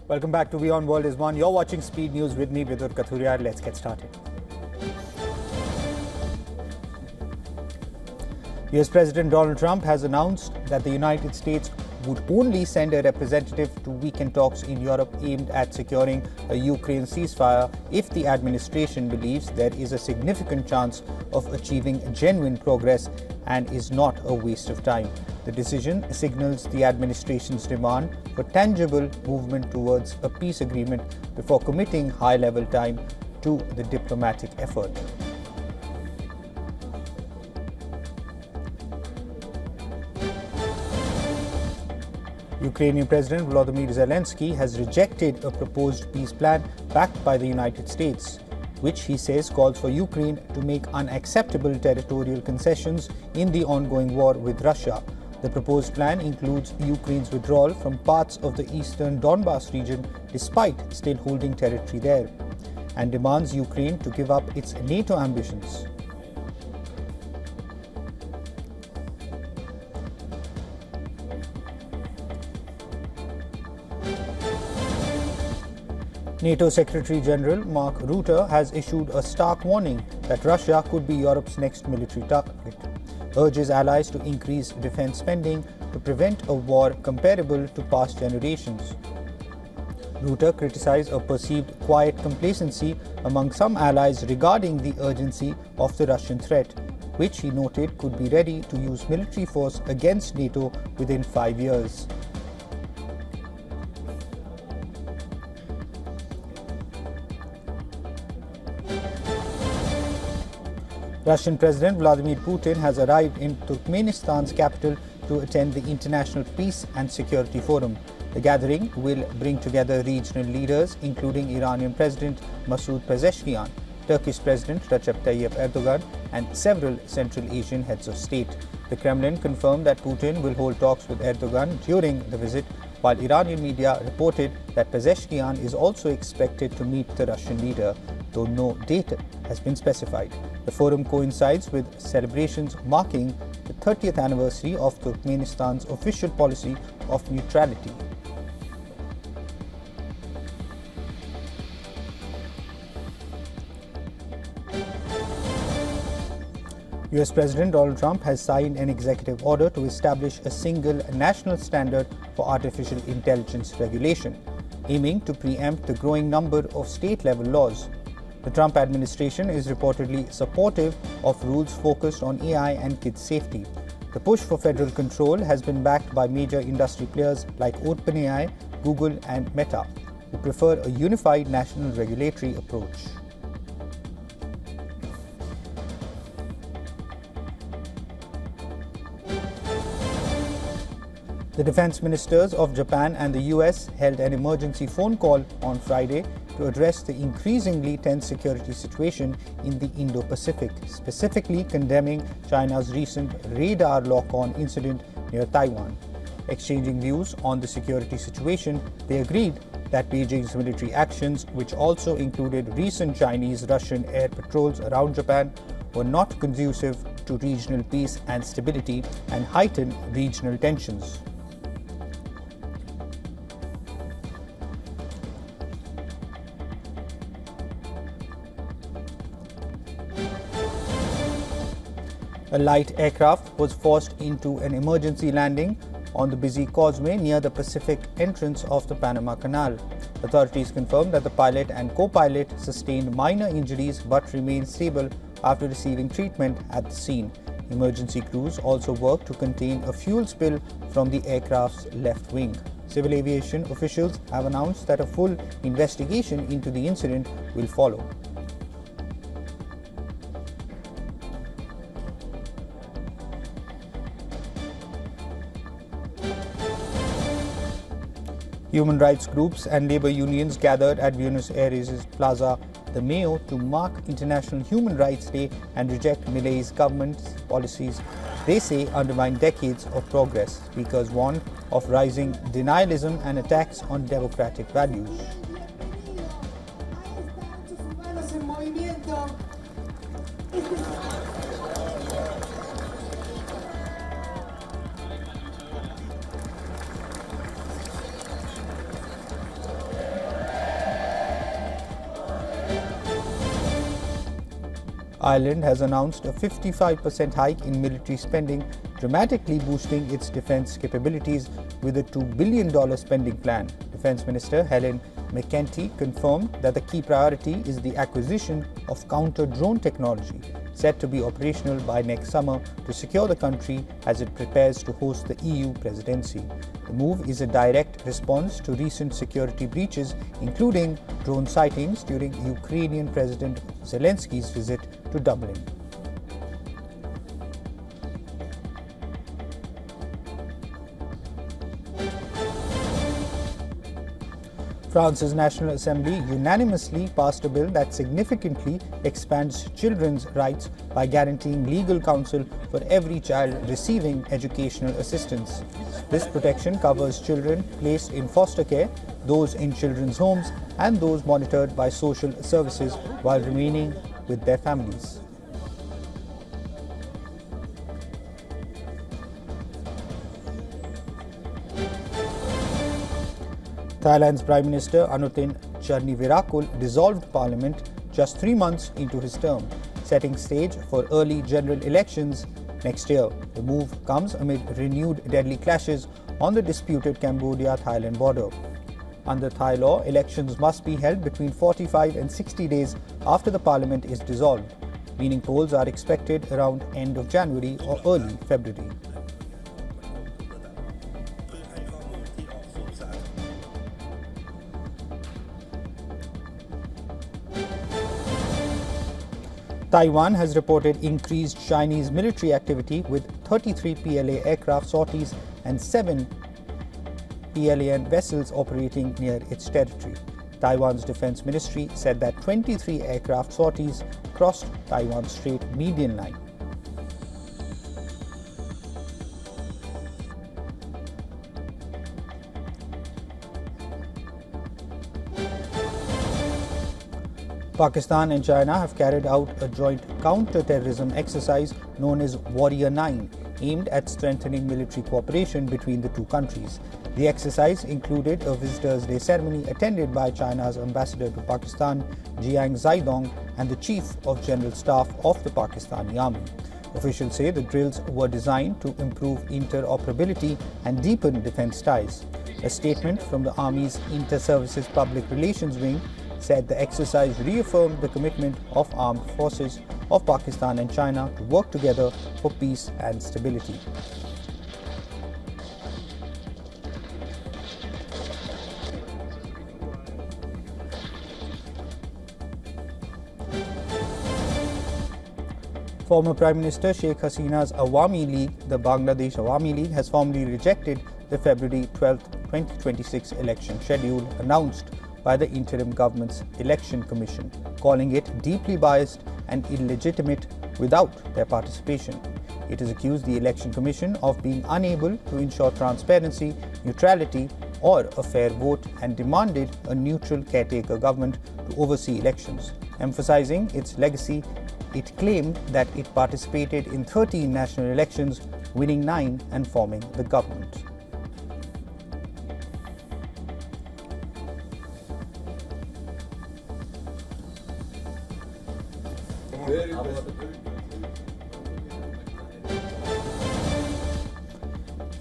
Welcome back to WION World is One. You're watching Speed News with me, Vidur Kathuria. Let's get started. US President Donald Trump has announced that the United States would only send a representative to weaken talks in Europe aimed at securing a Ukraine ceasefire if the administration believes there is a significant chance of achieving genuine progress and is not a waste of time. The decision signals the administration's demand for tangible movement towards a peace agreement before committing high-level time to the diplomatic effort. Ukrainian President Volodymyr Zelensky has rejected a proposed peace plan backed by the United States, which he says calls for Ukraine to make unacceptable territorial concessions in the ongoing war with Russia. The proposed plan includes Ukraine's withdrawal from parts of the eastern Donbas region despite still holding territory there, and demands Ukraine to give up its NATO ambitions. NATO Secretary General Mark Rutte has issued a stark warning that Russia could be Europe's next military target, urges allies to increase defense spending to prevent a war comparable to past generations. Rutte criticized a perceived quiet complacency among some allies regarding the urgency of the Russian threat, which he noted could be ready to use military force against NATO within 5 years. Russian President Vladimir Putin has arrived in Turkmenistan's capital to attend the International Peace and Security Forum. The gathering will bring together regional leaders including Iranian President Masoud Pezeshkian, Turkish President Recep Tayyip Erdogan and several Central Asian heads of state. The Kremlin confirmed that Putin will hold talks with Erdogan during the visit, while Iranian media reported that Pezeshkian is also expected to meet the Russian leader, though no date has been specified. The forum coincides with celebrations marking the 30th anniversary of Turkmenistan's official policy of neutrality. US President Donald Trump has signed an executive order to establish a single national standard for artificial intelligence regulation, aiming to preempt the growing number of state-level laws. The Trump administration is reportedly supportive of rules focused on AI and kids' safety. The push for federal control has been backed by major industry players like OpenAI, Google, and Meta, who prefer a unified national regulatory approach. The defense ministers of Japan and the US held an emergency phone call on Friday to address the increasingly tense security situation in the Indo-Pacific, specifically condemning China's recent radar lock-on incident near Taiwan. Exchanging views on the security situation, they agreed that Beijing's military actions, which also included recent Chinese-Russian air patrols around Japan, were not conducive to regional peace and stability and heightened regional tensions. A light aircraft was forced into an emergency landing on the busy causeway near the Pacific entrance of the Panama Canal. Authorities confirmed that the pilot and co-pilot sustained minor injuries but remained stable after receiving treatment at the scene. Emergency crews also worked to contain a fuel spill from the aircraft's left wing. Civil aviation officials have announced that a full investigation into the incident will follow. Human rights groups and labor unions gathered at Buenos Aires' Plaza de Mayo to mark International Human Rights Day and reject Milei's government's policies they say undermine decades of progress. Speakers warned of rising denialism and attacks on democratic values. Ireland has announced a 55% hike in military spending, dramatically boosting its defence capabilities with a $2 billion spending plan. Defence Minister Helen McEntee confirmed that the key priority is the acquisition of counter-drone technology, set to be operational by next summer to secure the country as it prepares to host the EU presidency. The move is a direct response to recent security breaches, including drone sightings during Ukrainian President Zelensky's visit to Dublin. France's National Assembly unanimously passed a bill that significantly expands children's rights by guaranteeing legal counsel for every child receiving educational assistance. This protection covers children placed in foster care, those in children's homes, and those monitored by social services while remaining with their families. Thailand's Prime Minister Anutin Charnvirakul dissolved parliament just 3 months into his term, setting stage for early general elections next year. The move comes amid renewed deadly clashes on the disputed Cambodia-Thailand border. Under Thai law, elections must be held between 45 and 60 days after the parliament is dissolved, meaning polls are expected around end of January or early February. Taiwan has reported increased Chinese military activity with 33 PLA aircraft sorties and 7 PLAN vessels operating near its territory. Taiwan's defense ministry said that 23 aircraft sorties crossed Taiwan Strait median line. Pakistan and China have carried out a joint counter-terrorism exercise known as Warrior 9, aimed at strengthening military cooperation between the two countries. The exercise included a Visitors' Day ceremony attended by China's ambassador to Pakistan, Jiang Zaidong, and the Chief of General Staff of the Pakistani Army. Officials say the drills were designed to improve interoperability and deepen defense ties. A statement from the Army's Inter-Services Public Relations Wing said the exercise reaffirmed the commitment of armed forces of Pakistan and China to work together for peace and stability. Former Prime Minister Sheikh Hasina's Awami League, the Bangladesh Awami League, has formally rejected the February 12, 2026 election schedule announced by the interim government's election commission, calling it deeply biased and illegitimate without their participation. It has accused the election commission of being unable to ensure transparency, neutrality, or a fair vote and demanded a neutral caretaker government to oversee elections. Emphasizing its legacy, it claimed that it participated in 13 national elections, winning 9 and forming the government.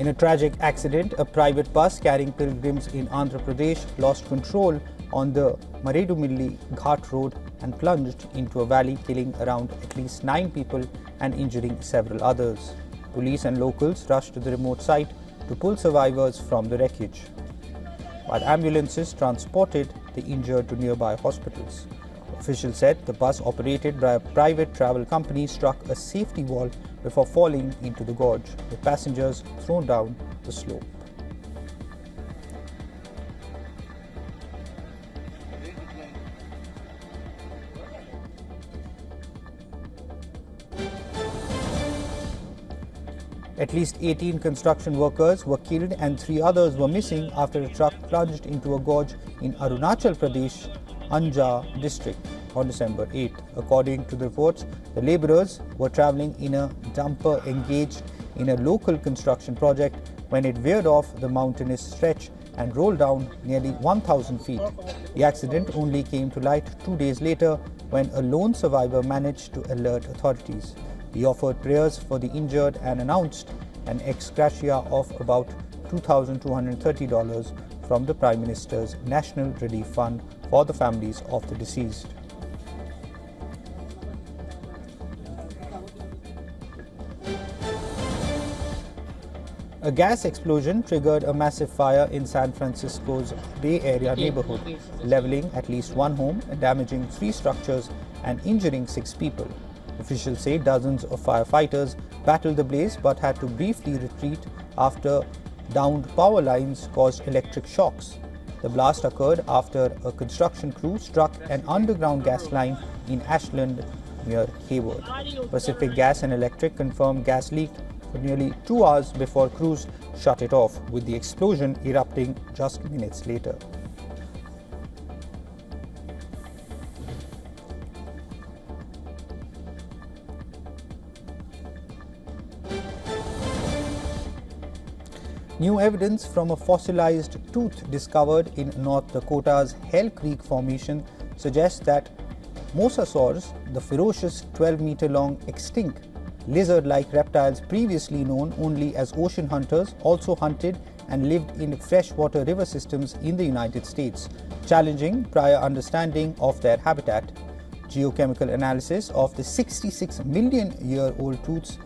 In a tragic accident, a private bus carrying pilgrims in Andhra Pradesh lost control on the Maredumilli Ghat road and plunged into a valley, killing around at least 9 people and injuring several others. Police and locals rushed to the remote site to pull survivors from the wreckage, while ambulances transported the injured to nearby hospitals. Officials said the bus, operated by a private travel company, struck a safety wall before falling into the gorge, with passengers thrown down the slope. At least 18 construction workers were killed and 3 others were missing after a truck plunged into a gorge in Arunachal Pradesh, Anja district on December 8. According to the reports, the laborers were traveling in a dumper engaged in a local construction project when it veered off the mountainous stretch and rolled down nearly 1,000 feet. The accident only came to light 2 days later when a lone survivor managed to alert authorities. He offered prayers for the injured and announced an ex gratia of about $2,230 from the Prime Minister's National Relief Fund for the families of the deceased. A gas explosion triggered a massive fire in San Francisco's Bay Area neighborhood, leveling at least one home, damaging 3 structures and injuring 6 people. Officials say dozens of firefighters battled the blaze but had to briefly retreat after downed power lines caused electric shocks. The blast occurred after a construction crew struck an underground gas line in Ashland near Hayward. Pacific Gas and Electric confirmed gas leaked for nearly 2 hours before crews shut it off, with the explosion erupting just minutes later. New evidence from a fossilized tooth discovered in North Dakota's Hell Creek Formation suggests that Mosasaurs, the ferocious 12-meter-long extinct lizard-like reptiles previously known only as ocean hunters, also hunted and lived in freshwater river systems in the United States, challenging prior understanding of their habitat. Geochemical analysis of the 66-million-year-old tooths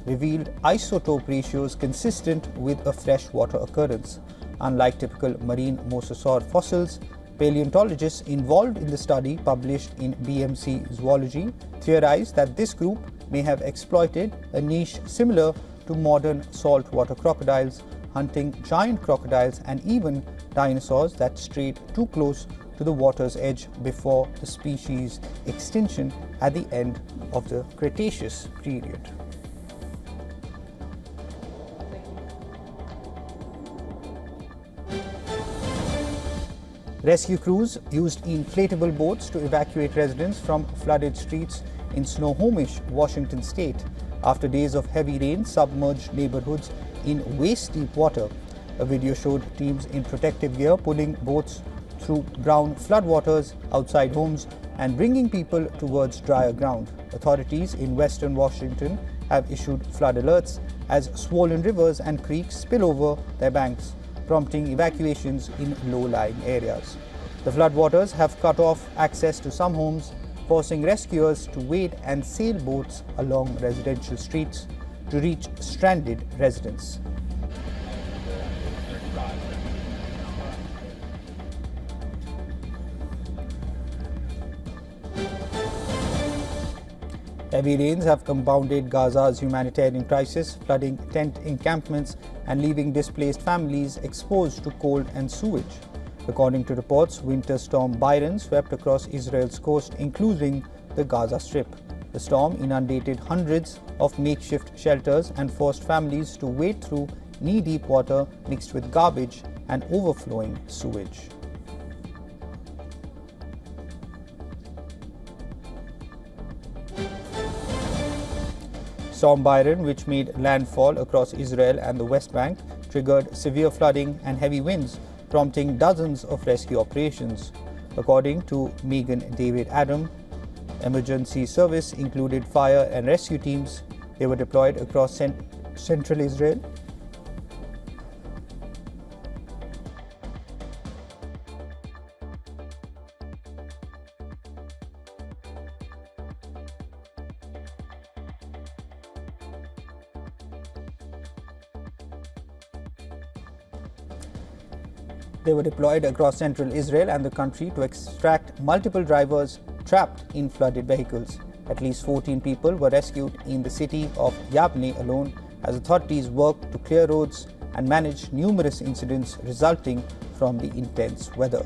revealed isotope ratios consistent with a freshwater occurrence. Unlike typical marine mosasaur fossils, paleontologists involved in the study, published in BMC Zoology, theorized that this group may have exploited a niche similar to modern saltwater crocodiles, hunting giant crocodiles and even dinosaurs that strayed too close to the water's edge before the species' extinction at the end of the Cretaceous period. Rescue crews used inflatable boats to evacuate residents from flooded streets in Snohomish, Washington state, after days of heavy rain submerged neighborhoods in waist-deep water. A video showed teams in protective gear pulling boats through brown floodwaters outside homes and bringing people towards drier ground. Authorities in western Washington have issued flood alerts as swollen rivers and creeks spill over their banks, prompting evacuations in low-lying areas. The floodwaters have cut off access to some homes, forcing rescuers to wade and sail boats along residential streets to reach stranded residents. Heavy rains have compounded Gaza's humanitarian crisis, flooding tent encampments and leaving displaced families exposed to cold and sewage. According to reports, winter storm Byron swept across Israel's coast, including the Gaza Strip. The storm inundated hundreds of makeshift shelters and forced families to wade through knee-deep water mixed with garbage and overflowing sewage. Storm Byron, which made landfall across Israel and the West Bank, triggered severe flooding and heavy winds, prompting dozens of rescue operations. According to Megan David Adam, emergency service included fire and rescue teams. They were deployed across central Israel. They were deployed across central Israel and the country to extract multiple drivers trapped in flooded vehicles. At least 14 people were rescued in the city of Yabne alone as authorities worked to clear roads and manage numerous incidents resulting from the intense weather.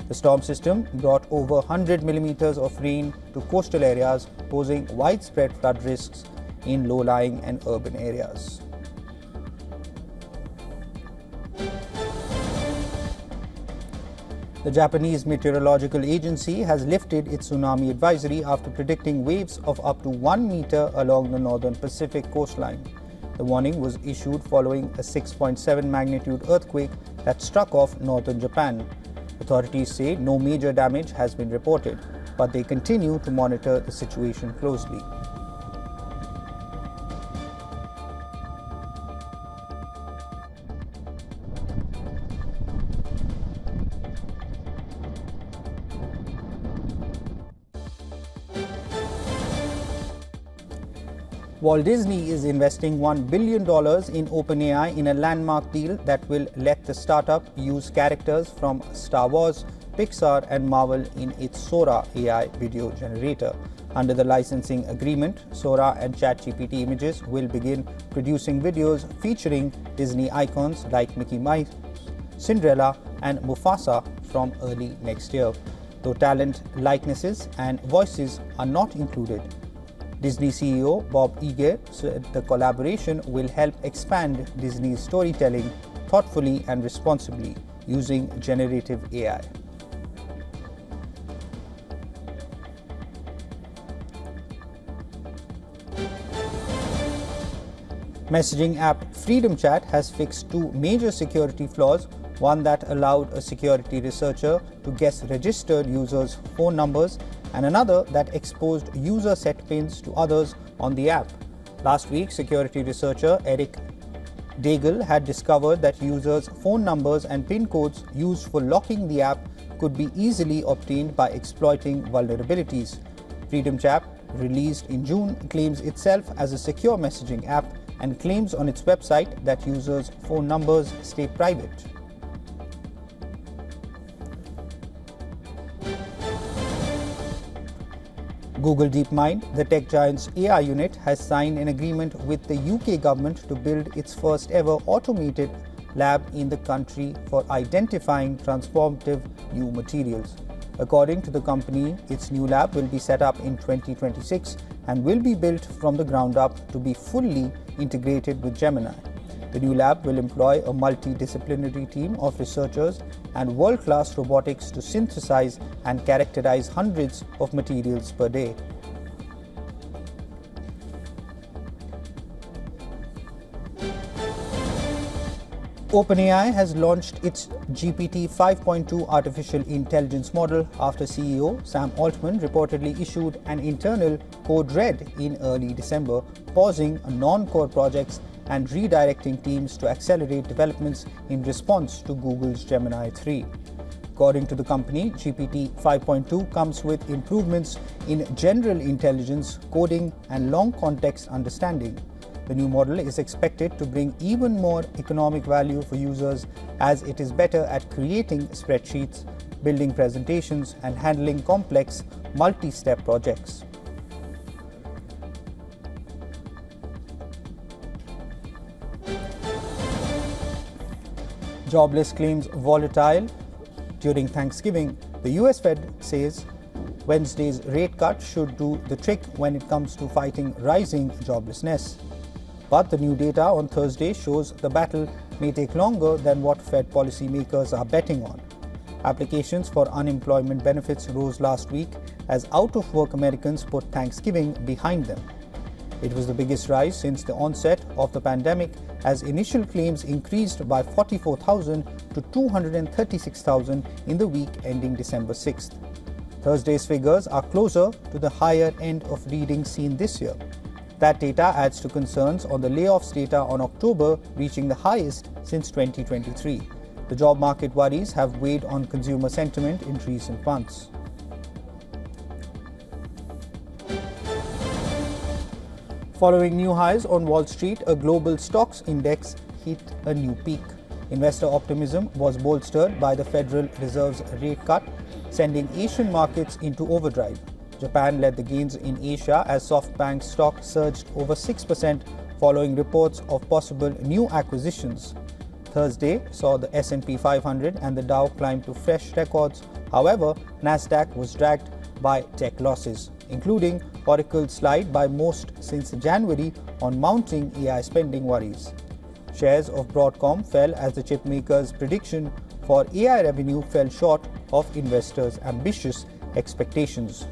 The storm system brought over 100 millimeters of rain to coastal areas, posing widespread flood risks in low-lying and urban areas. The Japanese Meteorological Agency has lifted its tsunami advisory after predicting waves of up to 1 meter along the northern Pacific coastline. The warning was issued following a 6.7 magnitude earthquake that struck off northern Japan. Authorities say no major damage has been reported. but they continue to monitor the situation closely. Walt Disney is investing $1 billion in OpenAI in a landmark deal that will let the startup use characters from Star Wars, Pixar and Marvel in its Sora AI video generator. Under the licensing agreement, Sora and ChatGPT Images will begin producing videos featuring Disney icons like Mickey Mouse, Cinderella and Mufasa from early next year, though talent, likenesses and voices are not included. Disney CEO Bob Iger said the collaboration will help expand Disney's storytelling thoughtfully and responsibly using generative AI. Messaging app Freedom Chat has fixed two major security flaws, one that allowed a security researcher to guess registered users' phone numbers and another that exposed user set pins to others on the app. Last week, security researcher Eric Daigle had discovered that users' phone numbers and PIN codes used for locking the app could be easily obtained by exploiting vulnerabilities. Freedom Chat, released in June, claims itself as a secure messaging app and claims on its website that users' phone numbers stay private. Google DeepMind, the tech giant's AI unit, has signed an agreement with the UK government to build its first ever automated lab in the country for identifying transformative new materials. According to the company, its new lab will be set up in 2026 and will be built from the ground up to be fully integrated with Gemini. The new lab will employ a multidisciplinary team of researchers and world-class robotics to synthesize and characterize hundreds of materials per day. OpenAI has launched its GPT 5.2 artificial intelligence model after CEO Sam Altman reportedly issued an internal code red in early December, pausing non-core projects and redirecting teams to accelerate developments in response to Google's Gemini 3. According to the company, GPT 5.2 comes with improvements in general intelligence, coding, and long context understanding. The new model is expected to bring even more economic value for users as it is better at creating spreadsheets, building presentations, and handling complex multi-step projects. Jobless claims volatile during Thanksgiving. The US Fed says Wednesday's rate cut should do the trick when it comes to fighting rising joblessness. But the new data on Thursday shows the battle may take longer than what Fed policymakers are betting on. Applications for unemployment benefits rose last week as out-of-work Americans put Thanksgiving behind them. It was the biggest rise since the onset of the pandemic, as initial claims increased by 44,000 to 236,000 in the week ending December 6th. Thursday's figures are closer to the higher end of readings seen this year. That data adds to concerns on the layoffs data on October reaching the highest since 2023. The job market worries have weighed on consumer sentiment in recent months. Following new highs on Wall Street, a global stocks index hit a new peak. Investor optimism was bolstered by the Federal Reserve's rate cut, sending Asian markets into overdrive. Japan led the gains in Asia as SoftBank stock surged over 6% following reports of possible new acquisitions. Thursday saw the S&P 500 and the Dow climb to fresh records. However, Nasdaq was dragged by tech losses, including Oracle's slide by most since January on mounting AI spending worries. Shares of Broadcom fell as the chipmaker's prediction for AI revenue fell short of investors' ambitious expectations.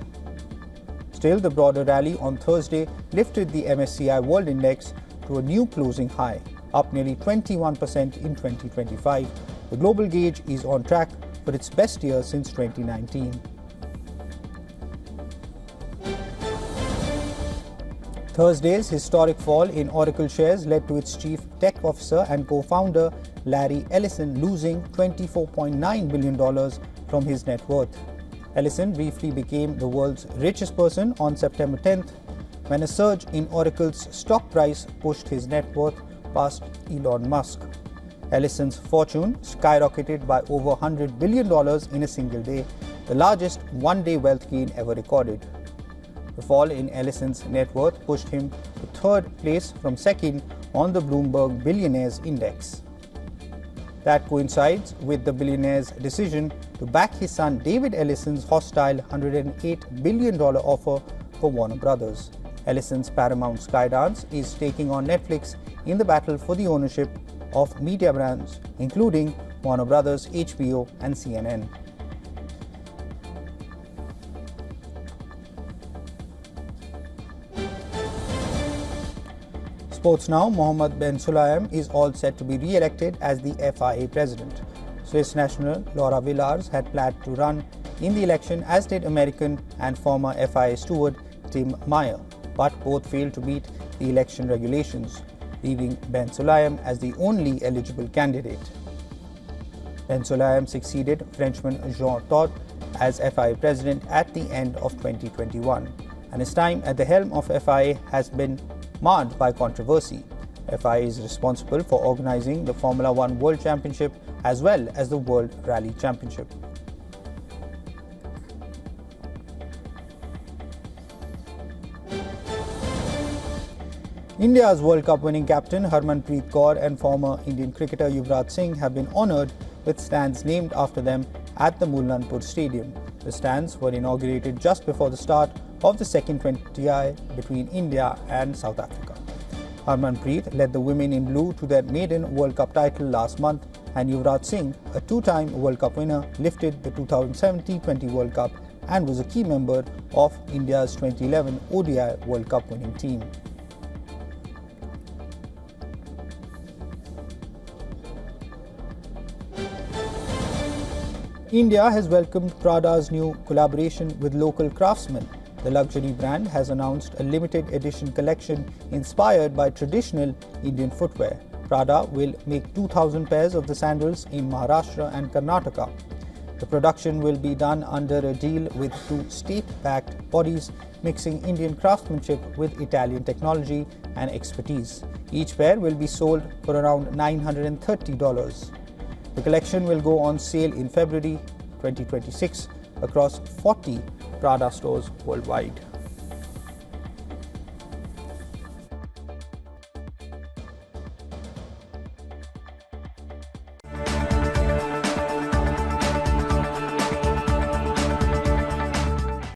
Still, the broader rally on Thursday lifted the MSCI World Index to a new closing high, up nearly 21% in 2025. The global gauge is on track for its best year since 2019. Thursday's historic fall in Oracle shares led to its chief tech officer and co-founder Larry Ellison losing $24.9 billion from his net worth. Ellison briefly became the world's richest person on September 10th when a surge in Oracle's stock price pushed his net worth past Elon Musk. Ellison's fortune skyrocketed by over $100 billion in a single day, the largest one-day wealth gain ever recorded. The fall in Ellison's net worth pushed him to third place from second on the Bloomberg Billionaires Index. That coincides with the billionaire's decision to back his son David Ellison's hostile $108 billion offer for Warner Brothers. Ellison's Paramount Skydance is taking on Netflix in the battle for the ownership of media brands, including Warner Brothers, HBO, and CNN. Sports now, Mohammed bin Sulayem is all set to be re-elected as the FIA president. Swiss national Laura Villars had planned to run in the election, as did American and former FIA steward Tim Meyer, but both failed to meet the election regulations, leaving bin Sulayem as the only eligible candidate. Bin Sulayem succeeded Frenchman Jean Todt as FIA president at the end of 2021, and his time at the helm of FIA has been marred by controversy. FIA is responsible for organizing the Formula One World Championship as well as the World Rally Championship. India's World Cup winning captain Harmanpreet Kaur and former Indian cricketer Yuvraj Singh have been honoured with stands named after them at the Mullanpur Stadium. The stands were inaugurated just before the start of the second 20I between India and South Africa. Harmanpreet led the women in blue to their maiden World Cup title last month, and Yuvraj Singh, a two-time World Cup winner, lifted the 2017 T20 World Cup and was a key member of India's 2011 ODI World Cup winning team. India has welcomed Prada's new collaboration with local craftsmen. The luxury brand has announced a limited edition collection inspired by traditional Indian footwear. Prada will make 2,000 pairs of the sandals in Maharashtra and Karnataka. The production will be done under a deal with two state-backed bodies, mixing Indian craftsmanship with Italian technology and expertise. Each pair will be sold for around $930. The collection will go on sale in February 2026 across 40 Prada stores worldwide.